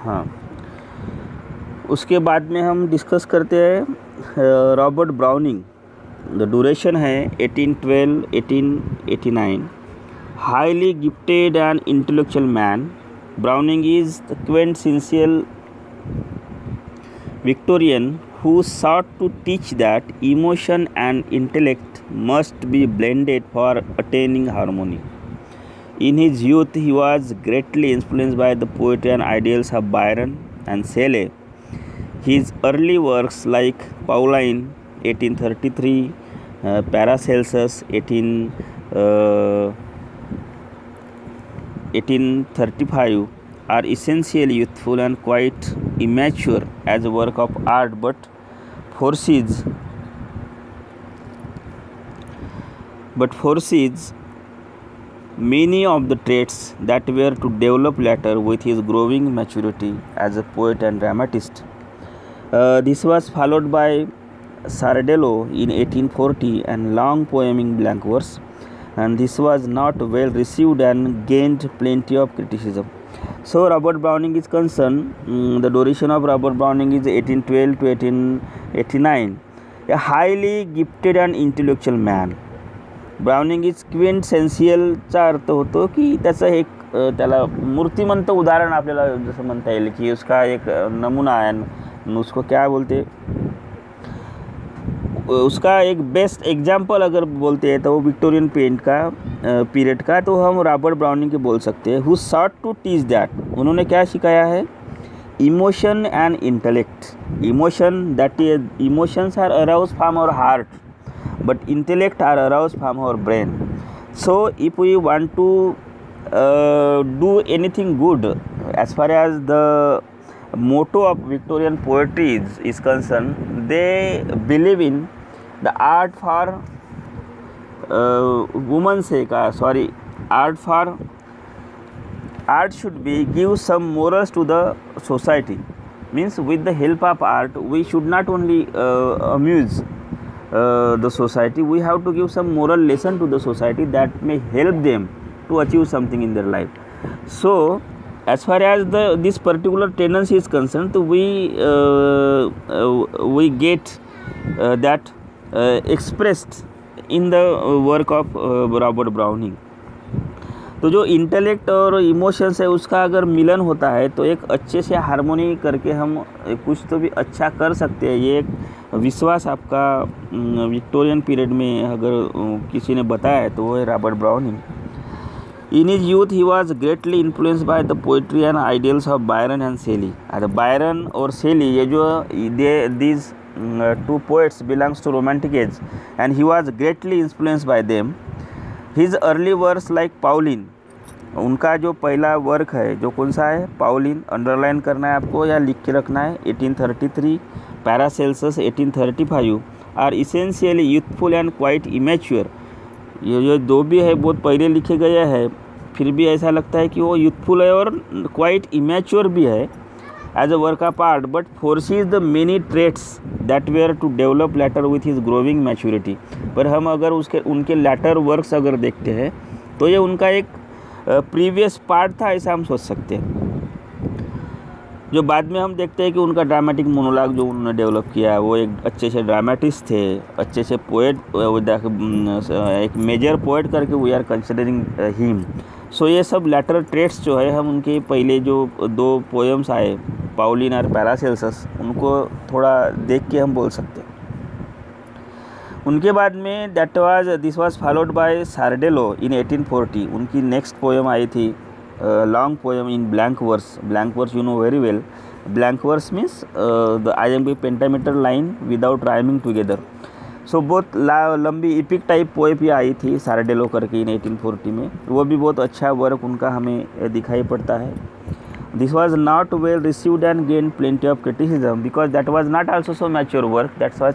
हाँ, उसके बाद में हम डिस्कस करते हैं रॉबर्ट ब्राउनिंग। द ड्यूरेशन है 1812-1889। Highly gifted and intellectual man, browning is the quintessential Victorian who sought to teach that emotion and intellect must be blended for attaining harmony. In his youth, he was greatly influenced by the poetry and ideals of Byron and Shelley. His early works like Pauline 1833, Paracelsus 1835 are essentially youthful and quite immature as a work of art, but foresees many of the traits that were to develop later with his growing maturity as a poet and dramatist. This was followed by Sardello in 1840 and long poem in blank verse, and this was not well received and gained plenty of criticism. So Robert Browning is concerned, the duration of Robert Browning is 1812 to 1889. A highly gifted and intellectual man. Browning is क्विंटेसेन्शियलचा अर्थ होतो की त्याचं एक त्याला मूर्तिमंत उदाहरण आपल्याला जसं म्हणता येईल की उसका एक नमूना है, उसको क्या बोलते, उसका एक बेस्ट एग्जाम्पल अगर बोलते हैं तो वो विक्टोरियन पीरियड का तो हम रॉबर्ट ब्राउनिंग के बोल सकते हैं। Who sought to teach that, उन्होंने क्या सिखाया है, emotion and intellect. Emotion, that is emotions are arouse from our heart, but intellect are aroused from our brain. So if we want to do anything good, as far as the motto of Victorian poetry is concerned, they believe in the art for women's sake, art should be give some morals to the society. Means with the help of art we should not only amuse the society, we have to give some moral lesson to the society that may help them to achieve something in their life. So as far as this particular tendency is concerned, so we get that expressed in the work of Robert browning. तो जो intellect और emotions है उसका अगर मिलन होता है तो एक अच्छे से हारमोनी करके हम कुछ तो भी अच्छा कर सकते हैं। ये एक विश्वास आपका विक्टोरियन पीरियड में अगर किसी ने बताया है तो वो है Robert Browning. In his youth he was greatly influenced by the poetry and ideals of Byron and Shelley. Byron और शेली, ये जो these two poets belongs to romantic age and he was greatly influenced by them. His early works like Pauline, उनका जो पहला work है जो कौन सा है, पाउलिन, अंडरलाइन करना है आपको या लिख के रखना है, 1833, Paracelsus 1835 are essentially youthful and quite immature. ये जो दो भी है बहुत पहले लिखे गए हैं, फिर भी ऐसा लगता है कि वो यूथफुल है और क्वाइट इमेच्योर भी है as a work of art, but foresees the many traits that were to develop later with his growing maturity. पर हम अगर उनके लेटर वर्क्स अगर देखते हैं तो ये उनका एक प्रीवियस पार्ट था, ऐसा हम सोच सकते हैं। जो बाद में हम देखते हैं कि उनका ड्रामेटिक मोनोलॉग जो उन्होंने डेवलप किया है वो एक अच्छे से ड्रामेटिस्ट थे, अच्छे से पोएट, एक मेजर पोएट करके वी आर कंसिडरिंग हिम। सो ये सब लेटर ट्रेट्स जो है हम उनके पहले जो दो पोएम्स आए पाउलिन और पैरासेल्सस, उनको थोड़ा देख के हम बोल सकते हैं। उनके बाद में this was followed by Sordello in 1840। उनकी नेक्स्ट पोएम आई थी long poem in blank verse. Blank verse you know very well. Blank verse means the IMP pentameter line without rhyming together. So बहुत लंबी इपिक टाइप पोएम आई थी सार्डेलो करके इन 1840 में, वो भी बहुत अच्छा वर्क उनका हमें दिखाई पड़ता है। This was not well received and gained plenty of criticism because that was not also so mature work. That's why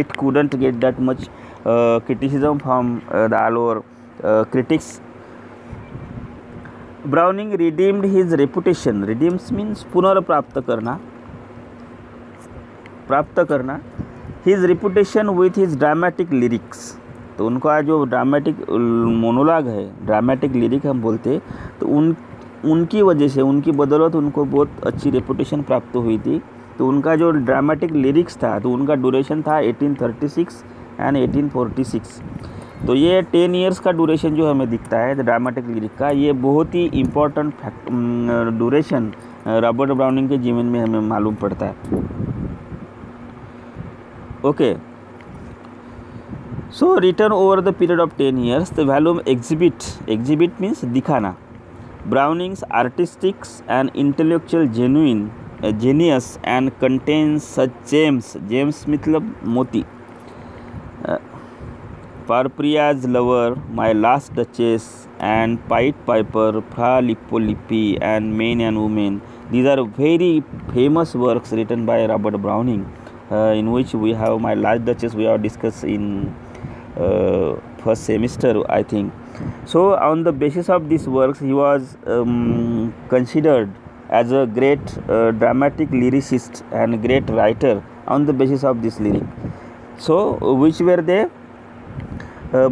it couldn't get that much criticism from the all over critics. Browning redeemed his reputation. Redeems means पुनर्प्राप्त करना his reputation with his dramatic lyrics. तो उनका जो dramatic monologue है, dramatic lyric हम बोलते, तो उनकी वजह से, उनकी बदौलत उनको बहुत अच्छी रेपुटेशन प्राप्त हुई थी। तो उनका जो ड्रामेटिक लिरिक्स था, तो उनका ड्यूरेशन था 1836 एंड 1846। तो ये 10 ईयर्स का ड्यूरेशन जो हमें दिखता है ड्रामेटिक लिरिक का, ये बहुत ही इम्पोर्टेंट ड्यूरेशन रॉबर्ट ब्राउनिंग के जीवन में हमें मालूम पड़ता है। Okay, so written over the period of 10 years the volume exhibit means दिखाना Browning's artistics and intellectual genius and contains such gems मतलब मोती, Parpria's Lover, My Last Duchess, and Pied Piper, Fra Lippo and Men and Women. These are very famous works written by Robert Browning, in which we have My Last Duchess we have discussed in first semester, I think. So on the basis of these works, he was considered as a great dramatic lyricist and great writer on the basis of this lyric. So which were they?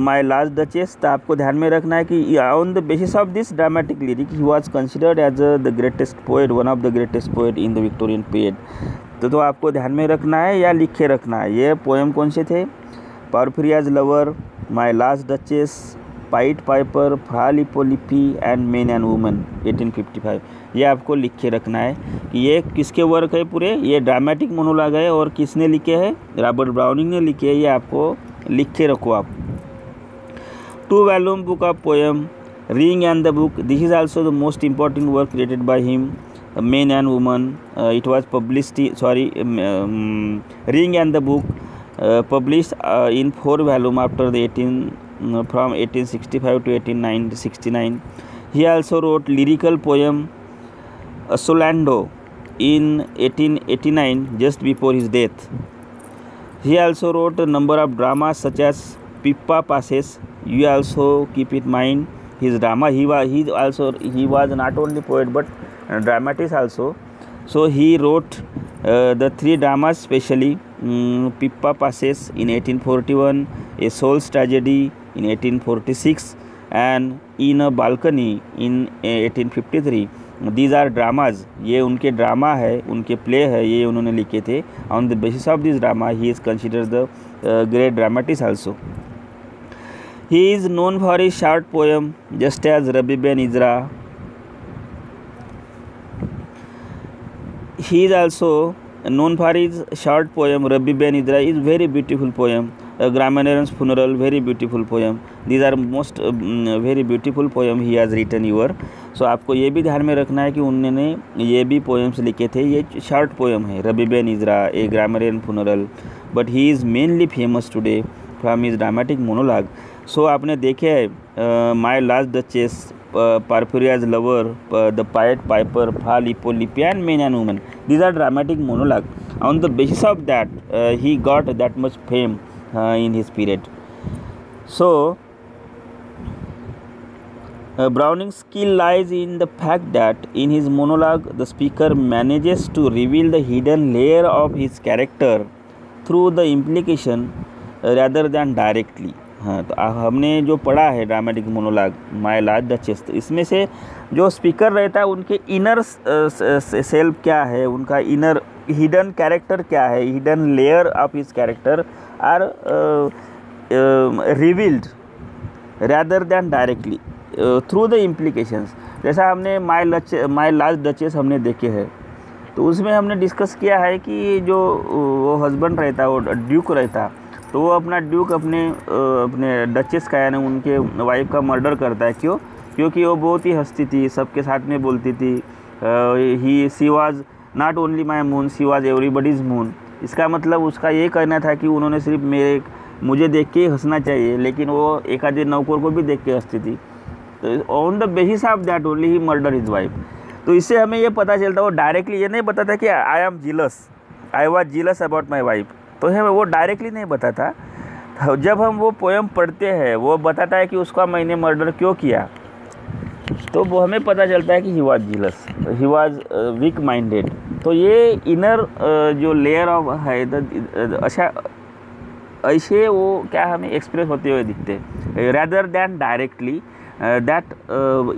My last duchess, तो आपको ध्यान में रखना है कि on the basis of this dramatic lyric he was considered as the greatest poet, one of the greatest poet in the Victorian period. तो आपको ध्यान में रखना है या लिखे रखना है, ये पोएम कौन से थे? Porphyria's lover, my last duchess, pied piper, Fra Lippo and men and women 1855। ये आपको लिखे रखना है कि ये किसके वर्क है पूरे, ये ड्रामेटिक मोनोलॉग है और किसने लिखे हैं? रॉबर्ट ब्राउनिंग ने लिखे है। ये आपको लिखे रखो आप। 2-volume book of poem, Ring and the Book. This is also the most important work created by him, Men and Women. It was published, Ring and the Book, published in 4 volumes after the from 1865 to 1869. He also wrote lyrical poem Solando in 1889, just before his death. He also wrote a number of dramas such as Pippa Passes. You also keep in mind his drama. He was not only poet but dramatist also. So he wrote the 3 dramas, especially Pippa Passes in 1841, A Soul's Tragedy in 1846, and In a Balcony in 1853. These are dramas. ये उनके drama है, उनके play है, ये उन्होंने लिखे थे। On the basis of this drama, he is considered the great dramatist also. He is known for his short poem, just as Rabbi Ben Ezra. He is also known for his short poem, Rabbi Ben Ezra is very beautiful poem. Grammarian's Funeral, very beautiful poem. These are most very beautiful poem he has written here. So आपको ये भी ध्यान में रखना है कि उन्होंने ये भी पोएम्स लिखे थे। ये शॉर्ट पोएम है, Rabbi Ben Ezra, a grammarian funeral, but he is mainly famous today from his dramatic monologue. So आपने देखे है my last duchess, Porphyria's lover, the pied piper, Fra Lippo and men and women. These are dramatic monologue. On the basis of that, he got that much fame in his period. So Browning's skill lies in the fact that in his monologue the speaker manages to reveal the hidden layer of his character through the implication rather than directly. हाँ, तो हमने जो पढ़ा है dramatic monologue my last duchess, तो इसमें से जो स्पीकर रहता है उनके इनर सेल्फ क्या है, उनका इनर हिडन कैरेक्टर क्या है, hidden layer of his character are revealed rather than directly through the implications. जैसा हमने माय लास्ट डचेस हमने देखे हैं, तो उसमें हमने डिस्कस किया है कि जो वो हस्बैंड रहता है, वो ड्यूक रहता, तो वो अपना ड्यूक अपने डचेस का यानी उनके वाइफ का मर्डर करता है. क्यों? क्योंकि वो बहुत ही हंसती थी, सबके साथ में बोलती थी. She was not only my moon, she was everybody's moon. इसका मतलब उसका ये कहना था कि उन्होंने सिर्फ मुझे देख के ही हंसना चाहिए, लेकिन वो एक आधे नौकर को भी देख के हंसती थी. तो on the basis of that only he murder his wife. तो इससे हमें ये पता चलता, वो डायरेक्टली ये नहीं बताता कि I am jealous, I was jealous about my wife. तो हमें वो डायरेक्टली नहीं बताता. जब हम वो पोएम पढ़ते हैं, वो बताता है कि उसका मैंने मर्डर क्यों किया, तो वो हमें पता चलता है कि he was jealous, he was weak minded. तो ये इनर जो लेयर ऑफ है, अच्छा ऐसे वो क्या हमें एक्सप्रेस होते हुए दिखते हैं, rather than directly. that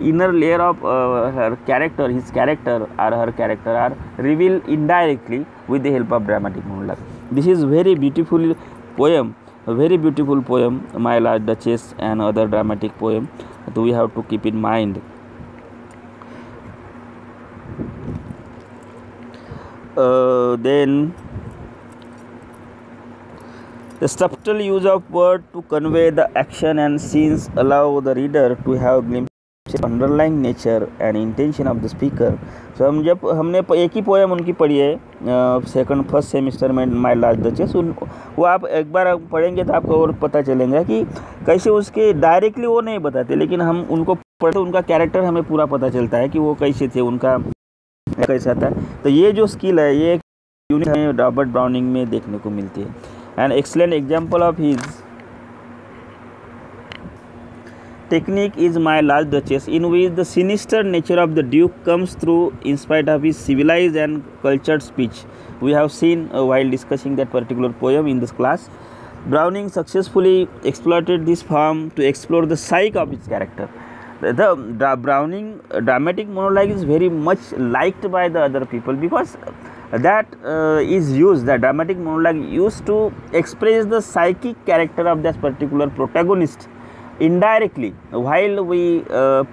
inner layer of her character, his character or her character are revealed indirectly with the help of dramatic monologue. This is very beautiful poem, a very beautiful poem, My Large Duchess and other dramatic poem that we have to keep in mind. Then the subtle use of word to convey the action and scenes allow the reader to have glimpses of underlying nature and intention of the speaker. So हमने एक ही poem उनकी पढ़ी है first semester में, my large duchess, वो आप एक बार पढ़ेंगे तो आपको और पता चलेगा कि कैसे उसके डायरेक्टली वो नहीं बताते, लेकिन हम उनको पढ़ते उनका कैरेक्टर हमें पूरा पता चलता है कि वो कैसे थे, उनका कैसा था. तो ये जो स्किल है ये यूनिक हमें रॉबर्ट ब्राउनिंग में देखने को मिलती है. An excellent example of his technique is My Large Duchess, in which the sinister nature of the Duke comes through in spite of his civilized and cultured speech. We have seen while discussing that particular poem in this class, Browning successfully exploited this form to explore the psyche of his character. The Browning dramatic monologue is very much liked by the other people because that is used, the dramatic monologue used to express the psychic character of that particular protagonist indirectly. While we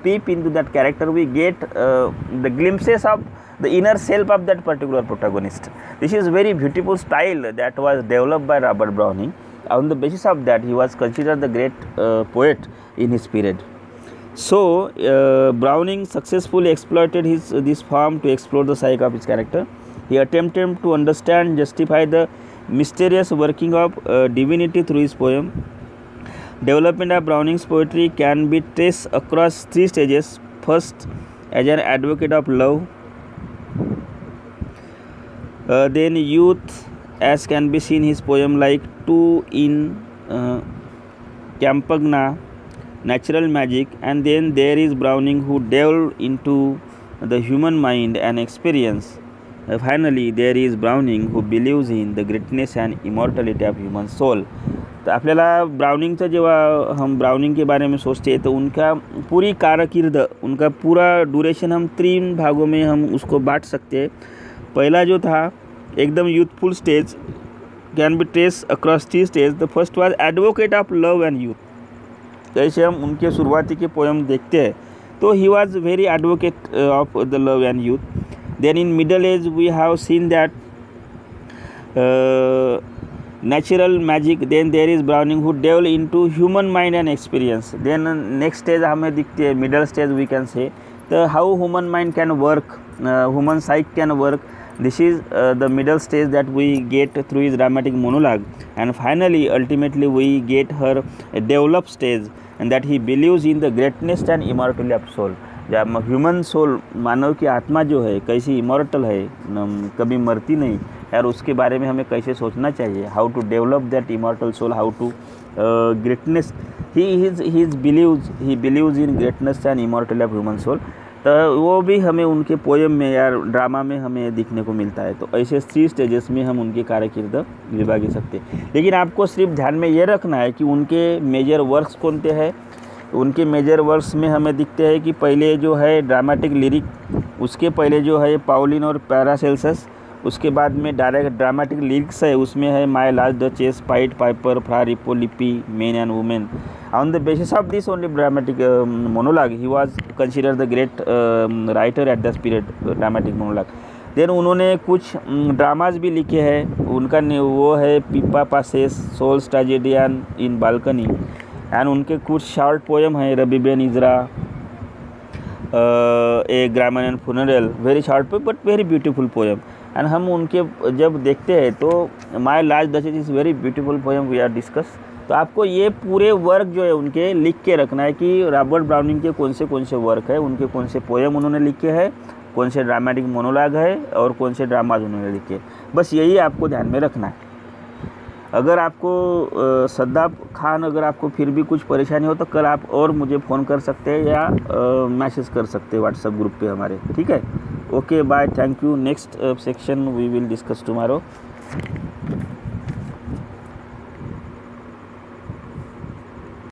peep into that character, we get the glimpses of the inner self of that particular protagonist. This is very beautiful style that was developed by Robert Browning. On the basis of that, he was considered the great poet in his period. So Browning successfully exploited this form to explore the psyche of his character. He attempted to understand and justify the mysterious working of divinity through his poem. Development of Browning's poetry can be traced across three stages. First, as an advocate of love, then youth, as can be seen his poem like Two in Campagna, Natural Magic, and then there is Browning who delved into the human mind and experience. Finally, there is Browning who believes in the greatness and immortality of human soul. तो आपल्याला ब्राउनिंगचं जेव्हा हम browning के बारे में सोचते हैं तो उनका पूरी कारकिर्द, उनका पूरा ड्यूरेशन हम 3 भागों में हम उसको बांट सकते हैं. पहला जो था एकदम youthful stage, can be trace across 3 stage. The first was advocate of love and youth. जैसे हम उनके शुरुआती के पोएम देखते हैं तो he was very advocate of the love and youth. Then in middle age we have seen that natural magic. Then there is Browning who delve into human mind and experience. Then next stage हमें दिखती है middle stage, we can say the how human mind can work, human psyche can work. This is the middle stage that we get through his dramatic monologue. And finally ultimately we get her developed stage, and that he believes in the greatness and immortality of soul. जब human soul, मानव की आत्मा जो है कैसी immortal है, कभी मरती नहीं, और उसके बारे में हमें कैसे सोचना चाहिए, how to develop that immortal soul, how to greatness. He believes in greatness and immortal of human soul. तो वो भी हमें उनके पोएम में या ड्रामा में हमें दिखने को मिलता है. तो ऐसे 3 स्टेजेस में हम उनके कारकिर्द विभाग सकते हैं. लेकिन आपको सिर्फ ध्यान में ये रखना है कि उनके मेजर वर्क्स कौन से हैं. उनके मेजर वर्क्स में हमें दिखते हैं कि पहले जो है ड्रामेटिक लिरिक, उसके पहले जो है पाउलिन और पैरासेल्सस, उसके बाद में डायरेक्ट ड्रामेटिक लिरिक्स है, उसमें है my large duchess, pied piper, Fra Lippo Lippi, men and women. On the basis of this only dramatic monologue he was considered the great writer at this period, dramatic monologue. Then उन्होंने कुछ dramas भी लिखे हैं. उनका वो है Pippa passes, soul's tragedian in balcony, and उनके कुछ शॉर्ट पोएम हैं Rabbi Ben Ezra, a grammar and funeral, very short poem but very beautiful poem. And हम उनके जब देखते हैं तो my large duchess is very beautiful poem we are discuss. तो आपको ये पूरे वर्क जो है उनके लिख के रखना है कि रॉबर्ट ब्राउनिंग के कौन से वर्क है, उनके कौन से पोएम उन्होंने लिखे हैं, कौन से ड्रामेटिक मोनोलॉग है और कौन से ड्रामाज उन्होंने लिखे. बस यही आपको ध्यान में रखना है. अगर आपको सद्दाब खान, अगर आपको फिर भी कुछ परेशानी हो तो कल आप और मुझे फ़ोन कर सकते हैं या मैसेज कर सकते हैं व्हाट्सएप ग्रुप पे हमारे. ठीक है, okay, bye, thank you. Next section we will discuss tomorrow.